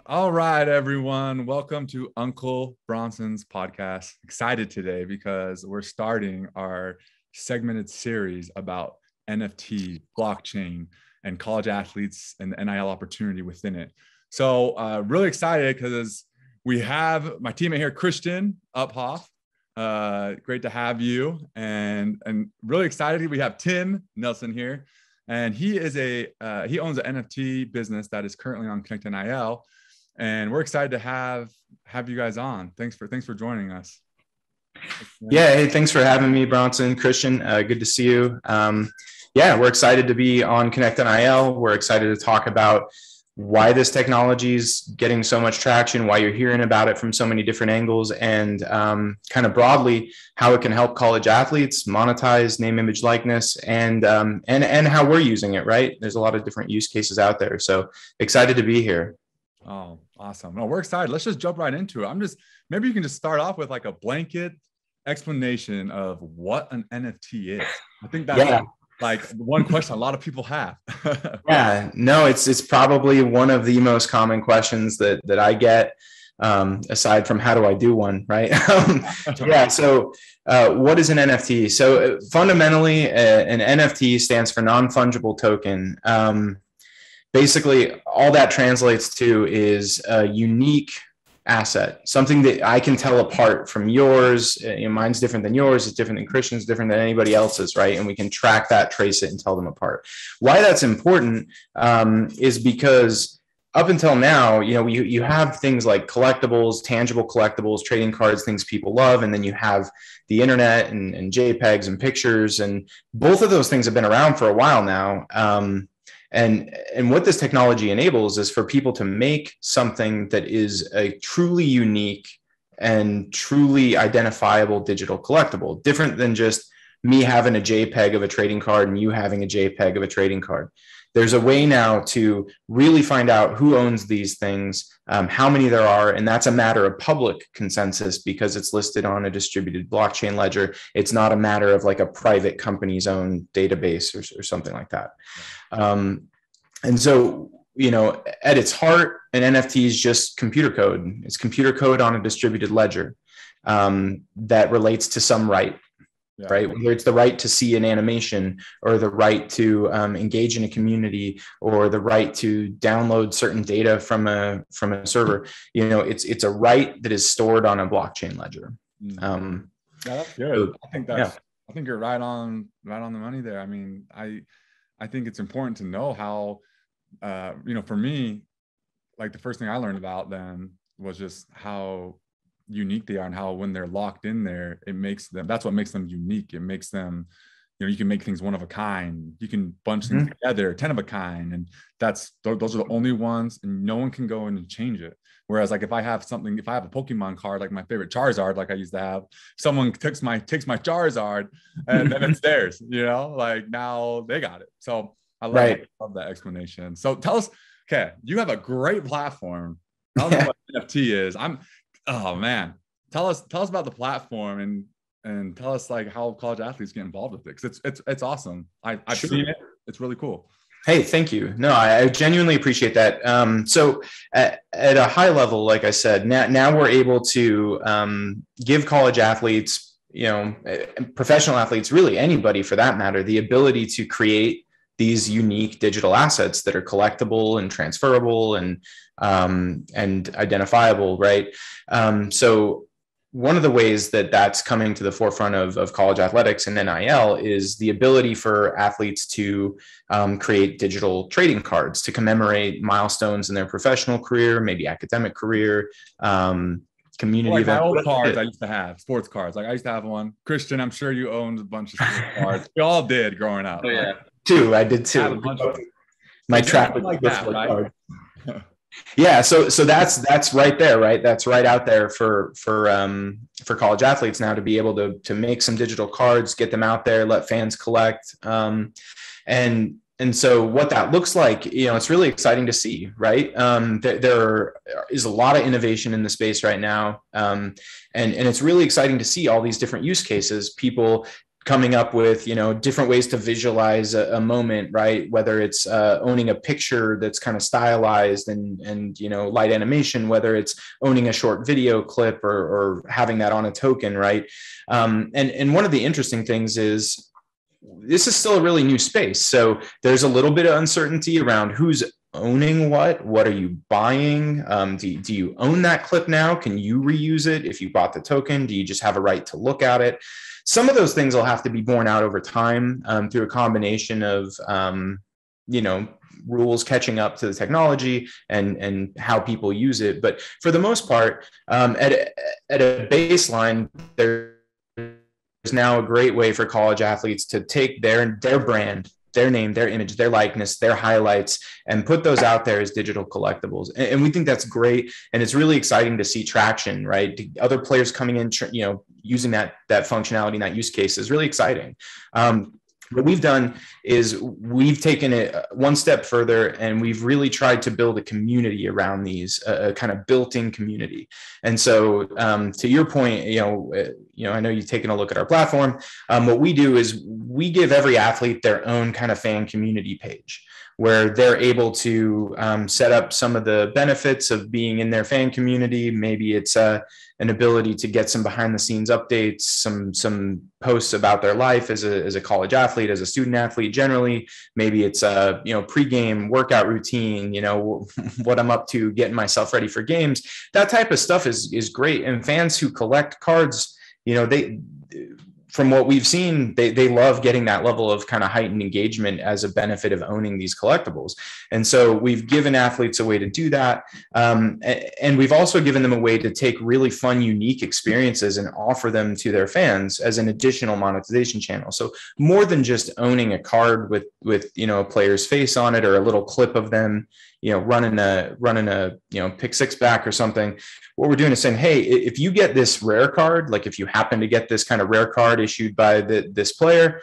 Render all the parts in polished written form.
All right, everyone. Welcome to Uncle Bronson's podcast. Excited today because we're starting our segmented series about NFT, blockchain, and college athletes and the NIL opportunity within it. So really excited because we have my teammate here, Christian Uphoff. Great to have you. And really excited. We have Tim Nielsen here. And he owns an NFT business that is currently on Connect NIL. And we're excited to have you guys on. Thanks for joining us. Yeah, hey, thanks for having me, Bronson. Christian, good to see you. We're excited to be on Connect NIL. We're excited to talk about why this technology is getting so much traction, why you're hearing about it from so many different angles, and kind of broadly how it can help college athletes monetize name, image, likeness, and how we're using it. Right? There's a lot of different use cases out there. So excited to be here. Oh, awesome. No, we're excited. Let's just jump right into it. Maybe you can just start off with like a blanket explanation of what an NFT is. I think that's like one question a lot of people have. Yeah, no, it's probably one of the most common questions that I get, aside from how do I do one, right? So what is an NFT? So fundamentally, an NFT stands for non-fungible token. Basically, all that translates to is a unique asset, something that I can tell apart from yours. Mine's different than yours, it's different than Christian's, different than anybody else's, right? And we can track that, trace it, and tell them apart. Why that's important is because up until now, you have things like collectibles, tangible collectibles, trading cards, things people love, and then you have the internet and JPEGs and pictures, and both of those things have been around for a while now. And what this technology enables is for people to make something that is a truly unique and truly identifiable digital collectible, different than just me having a JPEG of a trading card and you having a JPEG of a trading card. There's a way now to really find out who owns these things, how many there are, and that's a matter of public consensus because it's listed on a distributed blockchain ledger. It's not a matter of like a private company's own database or something like that. And so, at its heart, an NFT is just computer code. It's computer code on a distributed ledger that relates to some right. Yeah. Right? Whether it's the right to see an animation or the right to engage in a community or the right to download certain data from a server, it's a right that is stored on a blockchain ledger. Yeah, that's good. I think you're right on the money there. I mean, I think it's important to know how, for me, like the first thing I learned about them was just how unique they are and how when they're locked in there, that's what makes them unique. It makes them, you can make things one of a kind. You can bunch things together, 10 of a kind. And those are the only ones, and no one can go in and change it. Whereas like if I have a Pokemon card, like my favorite Charizard, like I used to have, someone takes my Charizard and then it's theirs, like now they got it. So I love that explanation. So tell us, okay, you have a great platform. I don't know what NFT is. Oh man, tell us about the platform and tell us like how college athletes get involved with it, because it's awesome. I've seen it. It's really cool. Hey, thank you. No, I genuinely appreciate that. So at a high level, like I said, now we're able to give college athletes, professional athletes, really anybody for that matter, the ability to create these unique digital assets that are collectible and transferable and identifiable, right? So one of the ways that's coming to the forefront of college athletics and NIL is the ability for athletes to create digital trading cards to commemorate milestones in their professional career, maybe academic career, community like event. My old cards I used to have, sports cards. Like I used to have one. Christian, I'm sure you owned a bunch of sports cards. We all did growing up. Oh, yeah. I did too. My track was like that, right? Card. Yeah, so that's right there, right? That's right out there for college athletes now to be able to make some digital cards, get them out there, let fans collect, and so what that looks like, it's really exciting to see, right? There is a lot of innovation in the space right now, and it's really exciting to see all these different use cases, people coming up with, different ways to visualize a moment, right? Whether it's owning a picture that's kind of stylized and light animation, whether it's owning a short video clip or having that on a token, right? And one of the interesting things is this is still a really new space. So there's a little bit of uncertainty around who's owning what are you buying? Do you own that clip now? Can you reuse it if you bought the token? Do you just have a right to look at it? Some of those things will have to be borne out over time through a combination of rules catching up to the technology and how people use it. But for the most part, at a baseline, there's now a great way for college athletes to take their brand, their name, their image, their likeness, their highlights, and put those out there as digital collectibles. And we think that's great. And it's really exciting to see traction, right? Other players coming in, using that functionality and that use case is really exciting. What we've done is we've taken it one step further, and we've really tried to build a community around these, a kind of built-in community. And so, to your point, I know you've taken a look at our platform. What we do is we give every athlete their own kind of fan community page, where they're able to set up some of the benefits of being in their fan community. Maybe it's an ability to get some behind the scenes updates, some posts about their life as a college athlete, as a student athlete generally. Maybe it's a pregame workout routine, what I'm up to, getting myself ready for games. That type of stuff is great. And fans who collect cards, from what we've seen, they love getting that level of kind of heightened engagement as a benefit of owning these collectibles. And so we've given athletes a way to do that. And we've also given them a way to take really fun, unique experiences and offer them to their fans as an additional monetization channel. So more than just owning a card with a player's face on it or a little clip of them, running a pick six back or something. What we're doing is saying, hey, if you get this rare card, like if you happen to get this kind of rare card issued by this player,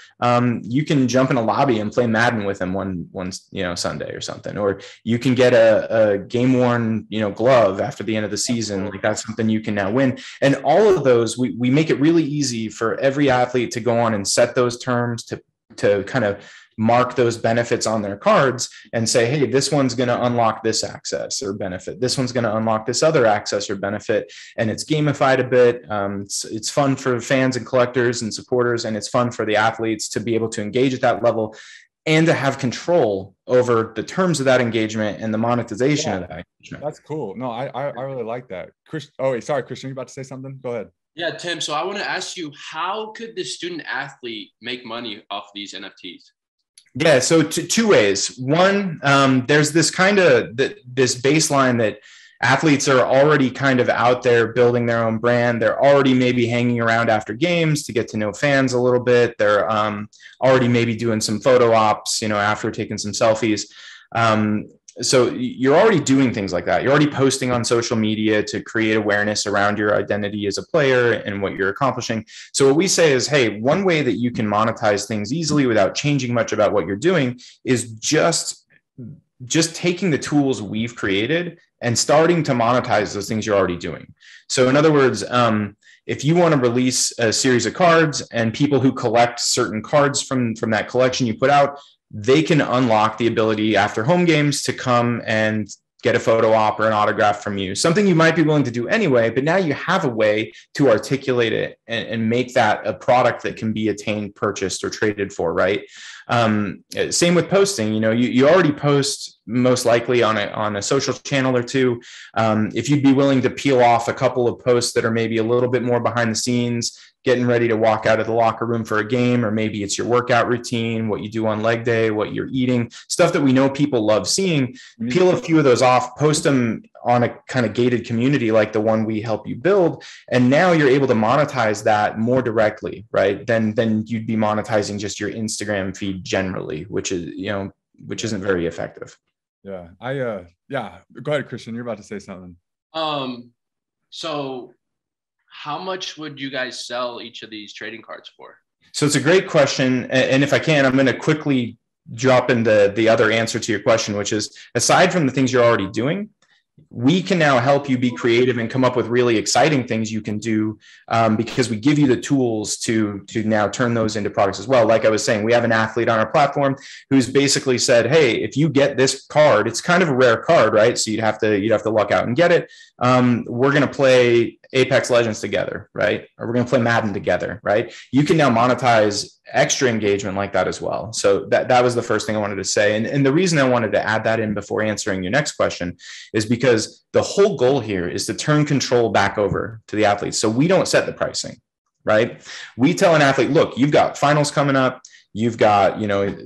you can jump in a lobby and play Madden with him one Sunday or something, or you can get a game worn glove after the end of the season. Like that's something you can now win. And all of those, we make it really easy for every athlete to go on and set those terms to kind of mark those benefits on their cards and say, hey, this one's going to unlock this access or benefit. This one's going to unlock this other access or benefit. And it's gamified a bit. It's fun for fans and collectors and supporters. And it's fun for the athletes to be able to engage at that level and to have control over the terms of that engagement and the monetization of that engagement. That's cool. No, I really like that. Sorry, Christian, you about to say something? Go ahead. Yeah, Tim. So I want to ask you, how could the student athlete make money off these NFTs? Yeah, so two ways. One, there's this kind of this baseline that athletes are already kind of out there building their own brand. They're already maybe hanging around after games to get to know fans a little bit. They're already maybe doing some photo ops, after taking some selfies. So you're already doing things like that. You're already posting on social media to create awareness around your identity as a player and what you're accomplishing. So what we say is, hey, one way that you can monetize things easily without changing much about what you're doing is just taking the tools we've created and starting to monetize those things you're already doing. So in other words, if you want to release a series of cards and people who collect certain cards from that collection you put out, they can unlock the ability after home games to come and get a photo op or an autograph from you, something you might be willing to do anyway, but now you have a way to articulate it and make that a product that can be attained, purchased, or traded for, right? Same with posting. You already post most likely on a social channel or two. If you'd be willing to peel off a couple of posts that are maybe a little bit more behind the scenes, getting ready to walk out of the locker room for a game, or maybe it's your workout routine, what you do on leg day, what you're eating, stuff that we know people love seeing, peel a few of those off, post them on a kind of gated community like the one we help you build. And now you're able to monetize that more directly, right? Than you'd be monetizing just your Instagram feed generally, which isn't very effective. Yeah. Go ahead, Christian. You're about to say something. So how much would you guys sell each of these trading cards for? So it's a great question. And if I can, I'm going to quickly drop into the other answer to your question, which is, aside from the things you're already doing, we can now help you be creative and come up with really exciting things you can do, because we give you the tools to now turn those into products as well. Like I was saying, we have an athlete on our platform who's basically said, hey, if you get this card, it's kind of a rare card, right? So you'd have to luck out and get it. We're going to play Apex Legends together, right? Or we're going to play Madden together, right? You can now monetize extra engagement like that as well. So that was the first thing I wanted to say. And the reason I wanted to add that in before answering your next question is because the whole goal here is to turn control back over to the athletes. So we don't set the pricing, right? We tell an athlete, look, you've got finals coming up. You've got,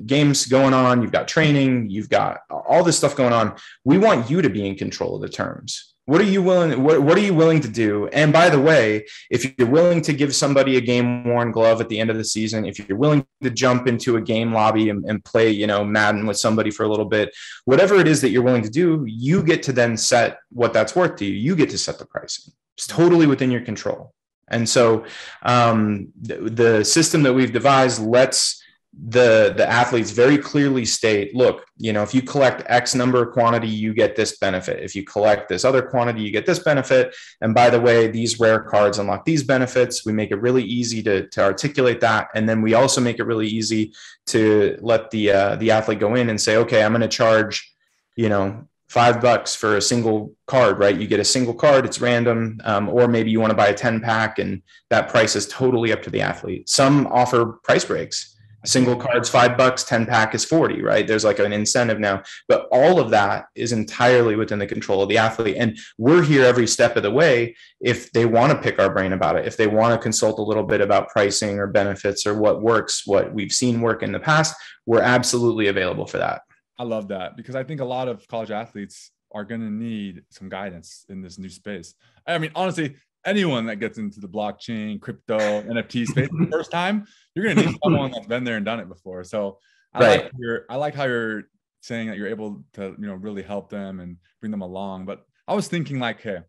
games going on. You've got training. You've got all this stuff going on. We want you to be in control of the terms. What are you willing to do? And by the way, if you're willing to give somebody a game-worn glove at the end of the season, if you're willing to jump into a game lobby and play, Madden with somebody for a little bit, whatever it is that you're willing to do, you get to then set what that's worth to you. You get to set the pricing. It's totally within your control. And so the system that we've devised lets the athletes very clearly state, look, if you collect X number of quantity, you get this benefit. If you collect this other quantity, you get this benefit. And by the way, these rare cards unlock these benefits. We make it really easy to articulate that. And then we also make it really easy to let the athlete go in and say, okay, I'm going to charge, $5 for a single card, right? You get a single card, it's random, or maybe you want to buy a 10-pack and that price is totally up to the athlete. Some offer price breaks. Single card's $5, 10-pack is 40, right? There's like an incentive now, but all of that is entirely within the control of the athlete. And we're here every step of the way. If they want to pick our brain about it, if they want to consult a little bit about pricing or benefits or what works, what we've seen work in the past, we're absolutely available for that. I love that, because I think a lot of college athletes are going to need some guidance in this new space. I mean, honestly, anyone that gets into the blockchain, crypto, NFT space the first time, you're going to need someone that's been there and done it before. So I like how you're saying that you're able to, really help them and bring them along. But I was thinking back, if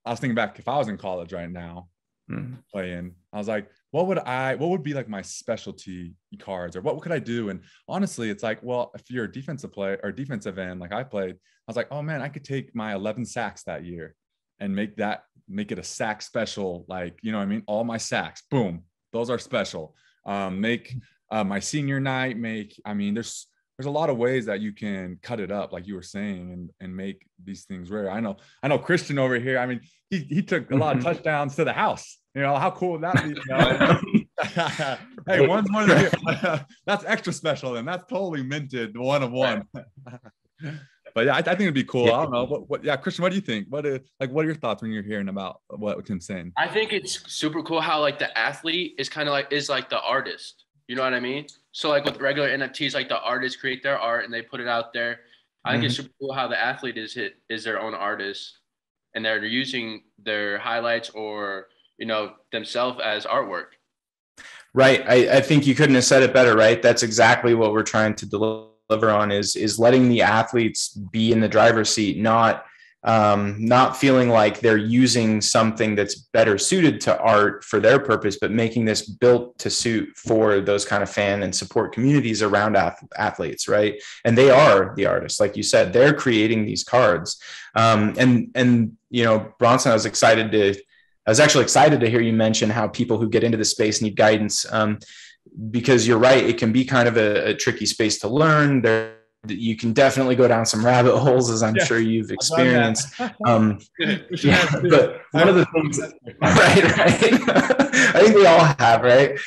I was in college right now playing, I was like, what would be like my specialty cards, or what could I do? And honestly, it's like, well, if you're a defensive player or defensive end, like I played, I was like, oh man, I could take my 11 sacks that year and make it a sack special. Like, all my sacks, boom, those are special. Make my senior night, there's a lot of ways that you can cut it up, like you were saying, and make these things rare. I know Christian over here, he took a lot of touchdowns to the house. How cool would that be? Hey, one's more than that's extra special, and that's totally minted, one of one. But yeah, I think it'd be cool. Yeah. I don't know. Christian, what do you think? What are your thoughts when you're hearing about what Tim's saying? I think it's super cool how like the athlete is kind of like the artist. You know what I mean? So like with regular NFTs, like the artists create their art and they put it out there. I think it's super cool how the athlete is their own artist, and they're using their highlights or themselves as artwork. Right. I think you couldn't have said it better, right? That's exactly what we're trying to deliver on is letting the athletes be in the driver's seat, not feeling like they're using something that's better suited to art for their purpose, but making this built to suit for those kind of fan and support communities around athletes, right? And they are the artists, like you said, they're creating these cards. And Bronson, I was actually excited to hear you mention how people who get into the space need guidance, because you're right, it can be kind of a tricky space to learn. You can definitely go down some rabbit holes, as I'm sure you've experienced. But one of the things, right? I think we all have, right?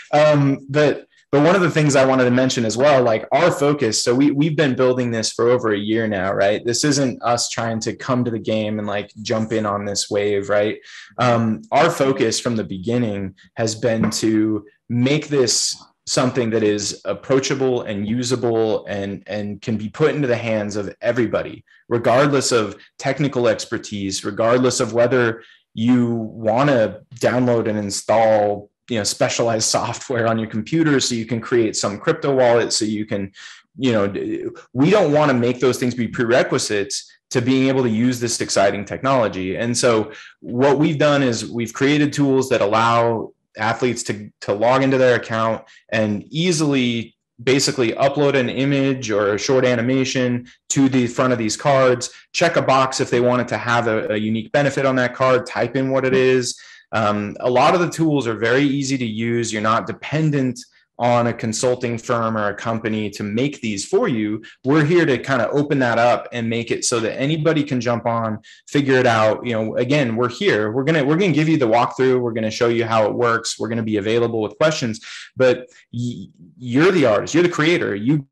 But one of the things I wanted to mention as well, like our focus. So we've been building this for over a year now, right? This isn't us trying to come to the game and like jump in on this wave, right? Our focus from the beginning has been to make this something that is approachable and usable and can be put into the hands of everybody, regardless of technical expertise, regardless of whether you want to download and install specialized software on your computer so you can create some crypto wallet, so you can, we don't want to make those things be prerequisites to being able to use this exciting technology. And so what we've done is we've created tools that allow athletes to log into their account and easily basically upload an image or a short animation to the front of these cards, check a box if they wanted to have a unique benefit on that card, type in what it is. A lot of the tools are very easy to use. You're not dependent on a consulting firm or a company to make these for you. We're here to kind of open that up and make it so that anybody can jump on, figure it out. You know, again, we're here. We're gonna give you the walkthrough. We're gonna show you how it works. We're gonna be available with questions. But you're the artist. You're the creator. You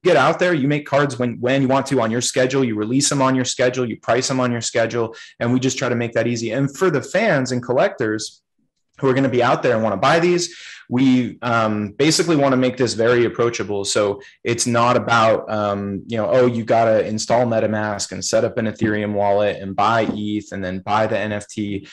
get out there, you make cards when you want to on your schedule, you release them on your schedule, you price them on your schedule, and we just try to make that easy. And for the fans and collectors who are going to be out there and want to buy these, we basically want to make this very approachable. So it's not about, oh, you got to install MetaMask and set up an Ethereum wallet and buy ETH and then buy the NFT.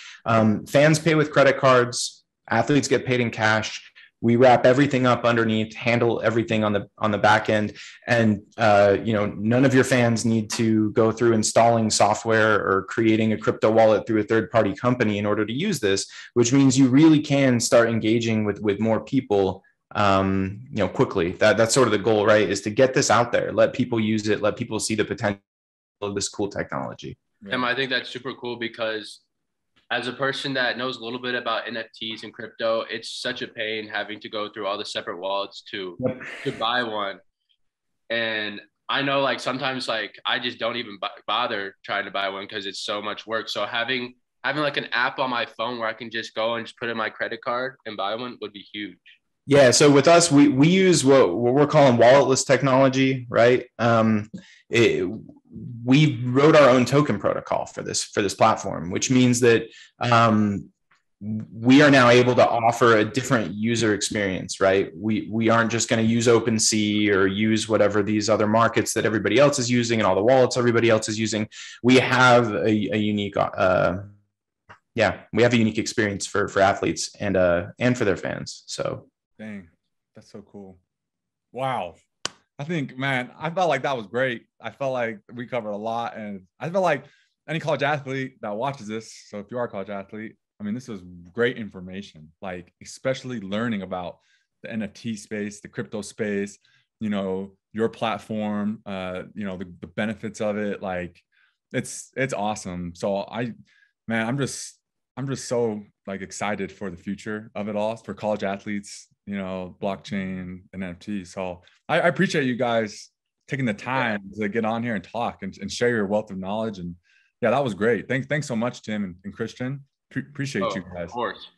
Fans pay with credit cards, athletes get paid in cash. We wrap everything up underneath, handle everything on the back end, and none of your fans need to go through installing software or creating a crypto wallet through a third-party company in order to use this. Which means you really can start engaging with more people, quickly. That's sort of the goal, right? Is to get this out there, let people use it, let people see the potential of this cool technology. And I think that's super cool because, as a person that knows a little bit about NFTs and crypto, it's such a pain having to go through all the separate wallets to buy one. And I know, like, sometimes, like, I just don't even bother trying to buy one because it's so much work. So having like an app on my phone where I can just go and just put in my credit card and buy one would be huge. Yeah. So with us, we use what we're calling walletless technology, right? We wrote our own token protocol for this platform, which means that we are now able to offer a different user experience, right? We aren't just going to use OpenSea or use whatever these other markets that everybody else is using and all the wallets everybody else is using. We have a unique, we have a unique experience for athletes and for their fans. So, dang, that's so cool. Wow. I think, man, I felt like that was great. I felt like we covered a lot, and I felt like any college athlete that watches this, so if you are a college athlete, I mean, this was great information, like especially learning about the NFT space, the crypto space, your platform, the benefits of it. Like it's awesome. So I'm just so like excited for the future of it all for college athletes, blockchain and NFT. So I appreciate you guys taking the time to get on here and talk and share your wealth of knowledge. And yeah, that was great. Thanks so much, Tim and Christian. Appreciate you guys. Of course.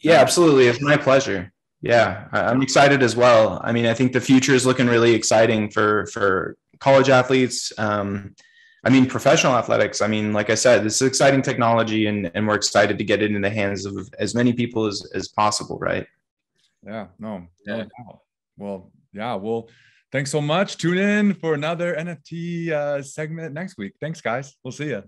Yeah, absolutely. It's my pleasure. Yeah, I'm excited as well. I mean, I think the future is looking really exciting for college athletes. Professional athletics. I mean, like I said, this is exciting technology, and we're excited to get it in the hands of as many people as possible, right? Yeah, no doubt. Well, thanks so much. Tune in for another NFT segment next week. Thanks, guys. We'll see you.